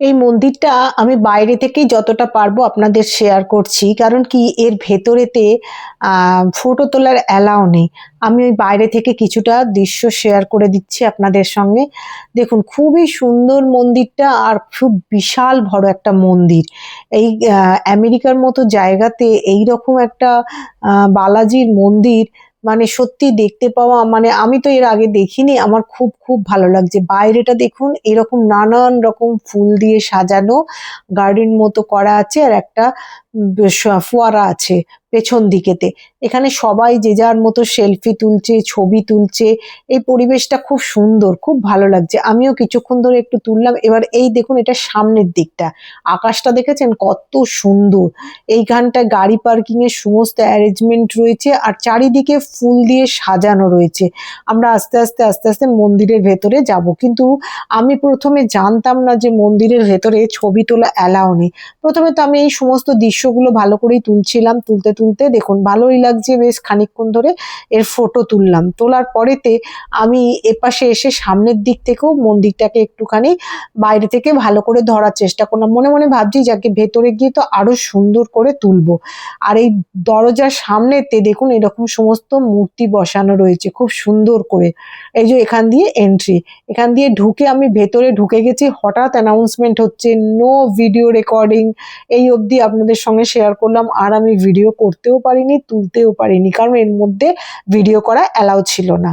এই মন্দিরটা আমি বাইরে থেকেই যতটা পারবো আপনাদের শেয়ার করছি, কারণ কি এর ভেতরেতে ফটো তোলার অ্যালাউ নেই। আমি ওই বাইরে থেকে কিছুটা দৃশ্য শেয়ার করে দিচ্ছি আপনাদের সঙ্গে। দেখুন খুবই সুন্দর মন্দিরটা, আর খুব বিশাল বড় একটা মন্দির। এই আমেরিকার মতো জায়গাতে এই রকম একটা বালাজির মন্দির মানে সত্যি দেখতে পাওয়া, মানে আমি তো এর আগে দেখিনি। আমার খুব খুব ভালো লাগছে। বাইরেটা দেখুন, এরকম নানান রকম ফুল দিয়ে সাজানো, গার্ডেন মতো করা আছে, আর একটা ফোয়ারা আছে পেছন দিকেতে। এখানে সবাই যে যার মতো সেলফি তুলছে, ছবি তুলছে। এই পরিবেশটা খুব সুন্দর, খুব ভালো লাগছে। আমিও কিছুক্ষণ ধরে একটু তুললাম। এবার এই দেখুন, এটা সামনের দিকটা, আকাশটা দেখেছেন কত সুন্দর। এইখানটায় গাড়ি পার্কিং এর সমস্ত অ্যারেঞ্জমেন্ট রয়েছে, আর চারিদিকে ফুল দিয়ে সাজানো রয়েছে। আমরা আস্তে আস্তে আস্তে আস্তে মন্দিরের ভেতরে যাব, কিন্তু আমি প্রথমে জানতাম না যে মন্দিরের ভেতরে ছবি তোলা অ্যালাউ নেই। প্রথমে তো আমি এই সমস্ত দৃশ্যগুলো ভালো করেই তুলছিলাম, তুলতে তুলতে দেখুন ভালোই লাগছে, বেশ খানিকক্ষণ ধরে এর ফটো তুললাম। তোলার পরেতে আমি এপাশে এসে সামনের দিক থেকেও মন্দিরটাকে একটুখানি বাইরে থেকে ভালো করে ধরার চেষ্টা করলাম। মনে মনে ভাবছি যাকে ভেতরে গিয়ে তো আরো সুন্দর করে তুলবো। আর এই দরজার সামনেতে দেখুন এরকম সমস্ত মূর্তি বসানো রয়েছে খুব সুন্দর করে। এই যে এখান দিয়ে এন্ট্রি, এখান দিয়ে ঢুকে আমি ভেতরে ঢুকে গেছি, হঠাৎ অ্যানাউন্সমেন্ট হচ্ছে নো ভিডিও রেকর্ডিং। এই অবধি আপনাদের সঙ্গে শেয়ার করলাম, আর আমি ভিডিও করতেও পারিনি, তুলতেও পারিনি, কারণ এর মধ্যে ভিডিও করা অ্যালাউ ছিল না।